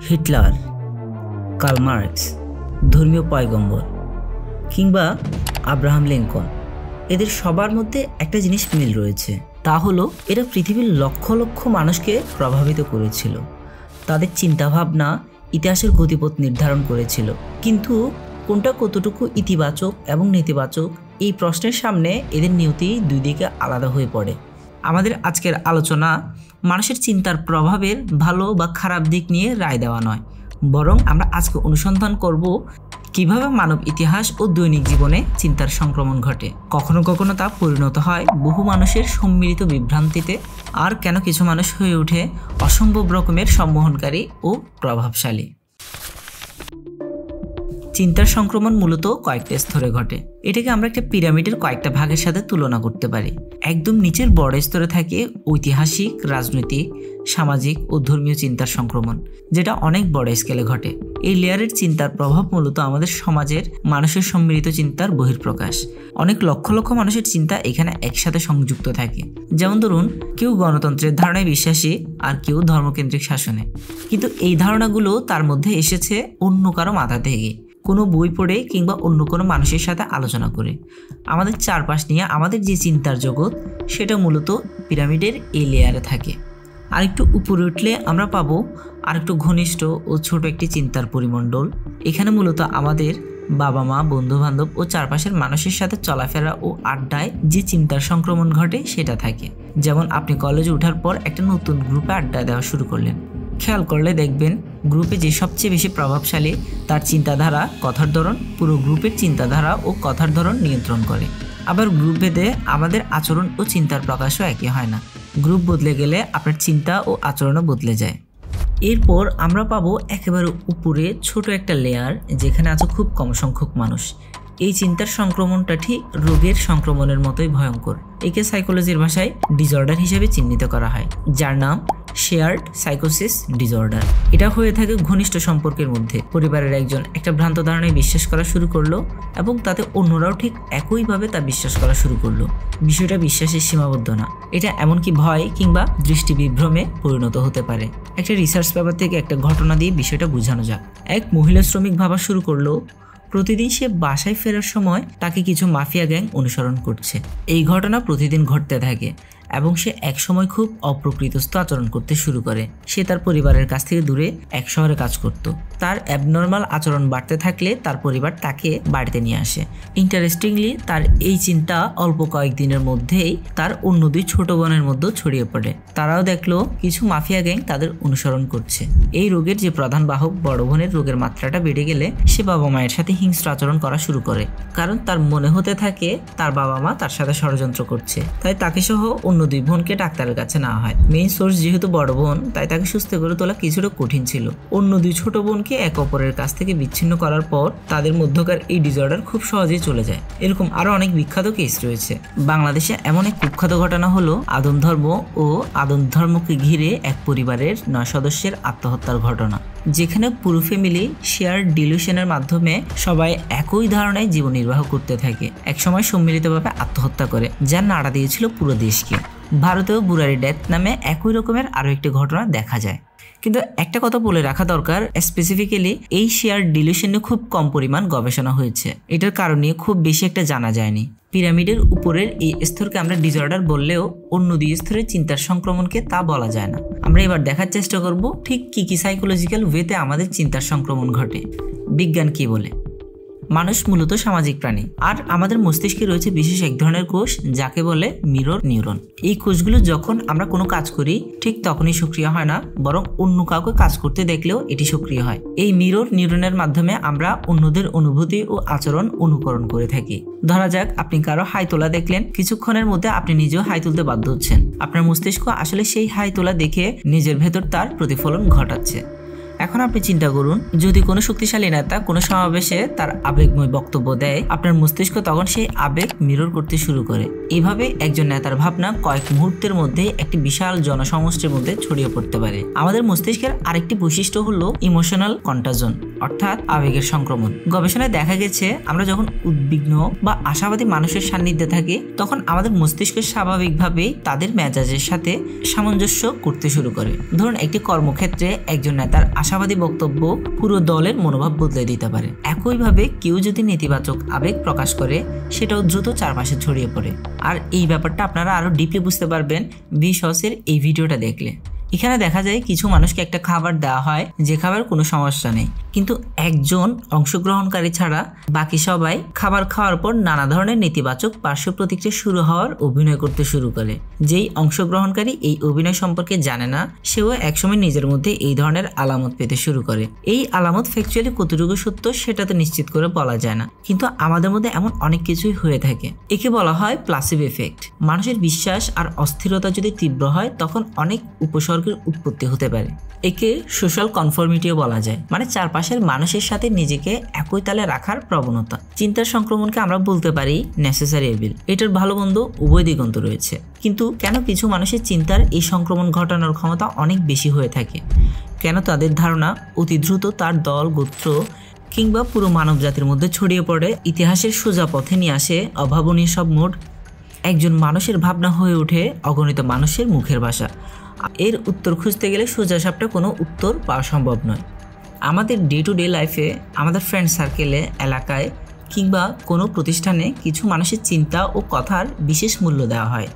Hitler, Karl Marx, ধর্মীয় পয়গম্বর কিংবা আব্রাহাম লিঙ্কন, এদের সবার মধ্যে একটা জিনিস মিল রয়েছে, তা হলো এরা পৃথিবীর লক্ষ লক্ষ মানুষকে প্রভাবিত করেছিল। তাদের চিন্তাভাবনা ইতিহাসের গতিপথ নির্ধারণ করেছিল। কিন্তু কোনটা কতটুকু ইতিবাচক এবং নেতিবাচক, এই প্রশ্নের সামনে এদের নিয়তি দুই দিকে আলাদা হয়ে পড়ে। আমাদের আজকের আলোচনা মানুষের চিন্তার প্রভাবের ভালো বা খারাপ দিক নিয়ে রায় দেওয়া নয়, বরং আমরা আজকে অনুসন্ধান করব কিভাবে মানব ইতিহাস ও দৈনিক জীবনে চিন্তার সংক্রমণ ঘটে, কখনো কখনো তা পরিণত হয় বহু মানুষের সম্মিলিত বিভ্রান্তিতে, আর কেন কিছু মানুষ হয়ে ওঠে অসম্ভব রকমের সম্মোহনকারী ও প্রভাবশালী। চিন্তার সংক্রমণ মূলত কয়েকটা স্তরে ঘটে। এটাকে আমরা একটা পিরামিডের কয়েকটা ভাগের সাথে তুলনা করতে পারি। একদম নিচের বড় স্তরে থাকে ঐতিহাসিক, রাজনৈতিক, সামাজিক ও ধর্মীয় চিন্তার সংক্রমণ, যেটা অনেক বড় স্কেলে ঘটে। এই লেয়ারের চিন্তার প্রভাব মূলত আমাদের সমাজের মানুষের সম্মিলিত চিন্তার বহিঃপ্রকাশ। অনেক লক্ষ লক্ষ মানুষের চিন্তা এখানে একসাথে সংযুক্ত থাকে। যেমন ধরুন, কেউ গণতন্ত্রের ধারণায় বিশ্বাসী আর কেউ ধর্মকেন্দ্রিক শাসনে, কিন্তু এই ধারণাগুলো তার মধ্যে এসেছে অন্য কারো মাথা থেকে, কোনো বই পড়ে কিংবা অন্য কোনো মানুষের সাথে আলোচনা করে। আমাদের চারপাশ নিয়ে আমাদের যে চিন্তার জগৎ, সেটা মূলত পিরামিডের এই লেয়ারে থাকে। আরেকটু উপরে উঠলে আমরা পাবো আরেকটু ঘনিষ্ঠ ও ছোট একটি চিন্তার পরিমণ্ডল। এখানে মূলত আমাদের বাবা মা, বন্ধু বান্ধব ও চারপাশের মানুষের সাথে চলাফেরা ও আড্ডায় যে চিন্তার সংক্রমণ ঘটে সেটা থাকে। যেমন আপনি কলেজে ওঠার পর একটা নতুন গ্রুপে আড্ডা দেওয়া শুরু করলেন। খেয়াল করলে দেখবেন গ্রুপে যে সবচেয়ে বেশি প্রভাবশালী, তার চিন্তাধারা, কথার ধরন পুরো গ্রুপের চিন্তাধারা ও কথার ধরন নিয়ন্ত্রণ করে। আবার গ্রুপ ভেদে আমাদের আচরণ ও চিন্তার প্রকাশও একই হয় না। গ্রুপ বদলে গেলে আপনার চিন্তা ও আচরণও বদলে যায়। এরপর আমরা পাবো একেবারে উপরে ছোট একটা লেয়ার, যেখানে আছে খুব কম সংখ্যক মানুষ। এই চিন্তার সংক্রমণটা ঠিক রোগের সংক্রমণের মতোই ভয়ঙ্কর। একে সাইকোলজির ভাষায় ডিসঅর্ডার হিসেবে চিহ্নিত করা হয়, যার নাম শেয়ার্ড সাইকোসিস ডিসঅর্ডার। এটা হয়ে থাকে ঘনিষ্ঠ সম্পর্কের মধ্যে। পরিবারের একজন একটা ভ্রান্ত ধারণায় বিশ্বাস করা শুরু করলো এবং তাতে অন্যরাও ঠিক একইভাবে তা বিশ্বাস করা শুরু করলো। বিষয়টা বিশ্বাসের সীমাবদ্ধ না, এটা এমনকি ভয় কিংবা দৃষ্টি বিভ্রমে পরিণত হতে পারে। একটা রিসার্চ পেপার থেকে একটা ঘটনা দিয়ে বিষয়টা বোঝানো যাক। এক মহিলা শ্রমিক ভাবা শুরু করলো প্রতিদিন সে বাসায় ফেরার সময় তাকে কিছু মাফিয়া গ্যাং অনুসরণ করছে। এই ঘটনা প্রতিদিন ঘটতে থাকে এবং সে একসময় খুব অপ্রকৃতস্থ আচরণ করতে শুরু করে। সে তার পরিবারের কাছ থেকে দূরে এক শহরে কাজ করত। তার অ্যাবনর্মাল আচরণ বাড়তে থাকলে তার পরিবার তাকে বাড়িতে নিয়ে আসে। ইন্টারেস্টিংলি, তার এই চিন্তা অল্প কয়েকদিনের মধ্যেই তার অন্য দুই ছোট বোনের মধ্যে ছড়িয়ে পড়ে। তারাও দেখলো কিছু মাফিয়া গ্যাং তাদের অনুসরণ করছে। এই রোগের যে প্রধান বাহক বড় বোনের রোগের মাত্রাটা বেড়ে গেলে সে বাবা মায়ের সাথে হিংস্র আচরণ করা শুরু করে, কারণ তার মনে হতে থাকে তার বাবা মা তার সাথে ষড়যন্ত্র করছে। তাই তাকে সহ অন্য দুই বোনকে ডাক্তারের কাছে নেওয়া হয়। মেইন সোর্স যেহেতু বড় বোন, তাই তাকে সুস্থ করে তোলা কিছুটা কঠিন ছিল। অন্য দুই ছোট বোনকে এক অপরের কাছ থেকে বিচ্ছিন্ন করার পর তাদের মধ্যকার এই ডিসঅর্ডার খুব সহজেই চলে যায়। এরকম আরো অনেক বিখ্যাত কেস রয়েছে। বাংলাদেশে এমন এক কুখ্যাত ঘটনা হলো আদম ধর্ম ও আদম ধর্মকে ঘিরে এক পরিবারের 9 সদস্যের আত্মহত্যার ঘটনা, যেখানে পুরো ফ্যামিলি শেয়ার ডিলিউশনের মাধ্যমে সবাই একই ধারণায় জীবন নির্বাহ করতে থাকে। একসময় সম্মিলিতভাবে আত্মহত্যা করে, যা নাড়া দিয়েছিল পুরো দেশকে। ভারতেও বুরারি ডেথ নামে একই রকমের আরো একটি ঘটনা দেখা যায়। কিন্তু একটা কথা বলে রাখা দরকার, স্পেসিফিক্যালি এই শেয়ার ডিলিউশনে খুব কম পরিমাণ গবেষণা হয়েছে। এটার কারণ নিয়ে খুব বেশি একটা জানা যায়নি। পিরামিডের উপরের এই স্তরকে আমরা ডিসঅর্ডার বললেও অন্য দুই স্তরের চিন্তার সংক্রমণকে তা বলা যায় না। আমরা এবার দেখার চেষ্টা করব ঠিক কি সাইকোলজিক্যাল ওয়েতে আমাদের চিন্তার সংক্রমণ ঘটে। বিজ্ঞান কি বলে? মানুষ মূলত সামাজিক প্রাণী, আর আমাদের মস্তিষ্কে রয়েছে বিশেষ এক ধরনের কোষ, যাকে বলে মিরর নিউরন। এই কোষগুলো যখন আমরা কোনো কাজ করি ঠিক তখনই সক্রিয় হয় না, বরং অন্য কাউকে কাজ করতে দেখলেও এটি সক্রিয় হয়। এই মিরর নিউরনের মাধ্যমে আমরা অন্যদের অনুভূতি ও আচরণ অনুকরণ করে থাকি। ধরা যাক, আপনি কারো হাই তোলা দেখলেন, কিছুক্ষণের মধ্যে আপনি নিজেও হাই তুলতে বাধ্য হচ্ছেন। আপনার মস্তিষ্ক আসলে সেই হাই তোলা দেখে নিজের ভেতর তার প্রতিফলন ঘটাচ্ছে। এখন আপনি চিন্তা করুন, যদি কোনো শক্তিশালী নেতা কোনো সমাবেশে তার আবেগময় বক্তব্য দেয়, আপনার মস্তিষ্ক তখন সেই আবেগ মিরর করতে শুরু করে। এইভাবে একজন নেতার ভাবনা কয়েক মুহূর্তের মধ্যে একটি বিশাল জনসমষ্টির মধ্যে ছড়িয়ে পড়তে পারে। আমাদের মস্তিষ্কের আরেকটি বৈশিষ্ট্য হলো ইমোশনাল কন্টাজন, অর্থাৎ আবেগের সংক্রমণ। গবেষণায় দেখা গেছে আমরা যখন উদ্বিগ্ন বা আশাবাদী মানুষের সান্নিধ্যে থাকি তখন আমাদের মস্তিষ্ক স্বাভাবিকভাবেই তাদের মেজাজের সাথে সামঞ্জস্য করতে শুরু করে। ধরুন একটি কর্মক্ষেত্রে একজন নেতার আশাবাদী বক্তব্য পুরো দলের মনোভাব বদলে দিতে পারে। একইভাবে কেউ যদি নেতিবাচক আবেগ প্রকাশ করে সেটাও দ্রুত চারপাশে ছড়িয়ে পড়ে। আর এই ব্যাপারটা আপনারা আরো ডিপলি বুঝতে পারবেন বিশসের এই ভিডিওটা দেখলে। এখানে দেখা যায় কিছু মানুষকে একটা খাবার দেওয়া হয় যে খাবার কোনো সমস্যা নেই, কিন্তু একজন অংশগ্রহণকারী ছাড়া বাকি সবাই খাবার খাওয়ার পর নানা ধরনের নেতিবাচক পার্শ্ব প্রতিক্রিয়া শুরু হওয়ার অভিনয় করতে শুরু করে। যেই অংশগ্রহণকারী এই অভিনয় সম্পর্কে জানে না সেও একসময় নিজের মধ্যে এই ধরনের আলামত পেতে শুরু করে। এই আলামত ফ্যাকচুয়ালি কতটুকু সত্য সেটা তো নিশ্চিত করে বলা যায় না, কিন্তু আমাদের মধ্যে এমন অনেক কিছুই হয়ে থাকে। একে বলা হয় প্লাসিবো এফেক্ট। মানুষের বিশ্বাস আর অস্থিরতা যদি তীব্র হয় তখন অনেক উপসর্গের উৎপত্তি হতে পারে। একে সোশ্যাল কনফর্মিটিও বলা যায়, মানে চারপাশের মানুষের সাথে নিজেকে একই তালে রাখার প্রবণতা। চিন্তার সংক্রমণকে আমরা বলতে পারি নেসেসারি এভিল। এটার ভালো মন্দ উভয় দিগন্ত রয়েছে, কিন্তু কেন কিছু মানুষের চিন্তার এই সংক্রমণ ঘটানোর ক্ষমতা অনেক বেশি হয়ে থাকে? কেন তাদের ধারণা অতি দ্রুত তার দল, গোত্র কিংবা পুরো মানব জাতির মধ্যে ছড়িয়ে পড়ে, ইতিহাসের সোজা পথে নিয়ে আসে অভাবনীয় সব মোড? একজন মানুষের ভাবনা হয়ে ওঠে অগণিত মানুষের মুখের ভাষা। এর উত্তর খুঁজতে গেলে সোজাসাপটা কোনো উত্তর পাওয়া সম্ভব নয়। আমাদের ডে টু ডে লাইফে, আমাদের ফ্রেন্ড সার্কেলে, এলাকায় কিংবা কোনো প্রতিষ্ঠানে কিছু মানুষের চিন্তা ও কথার বিশেষ মূল্য দেওয়া হয়,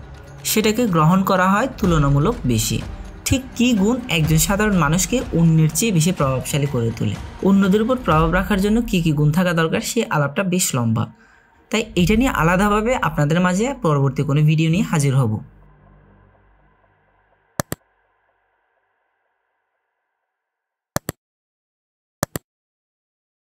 সেটাকে গ্রহণ করা হয় তুলনামূলক বেশি। ঠিক কী গুণ একজন সাধারণ মানুষকে অন্যের চেয়ে বেশি প্রভাবশালী করে তোলে? অন্যদের উপর প্রভাব রাখার জন্য কী কী গুণ থাকা দরকার, সেই আলাপটা বেশ লম্বা। তাই এটা নিয়ে আলাদাভাবে আপনাদের মাঝে পরবর্তী কোনো ভিডিও নিয়ে হাজির হব।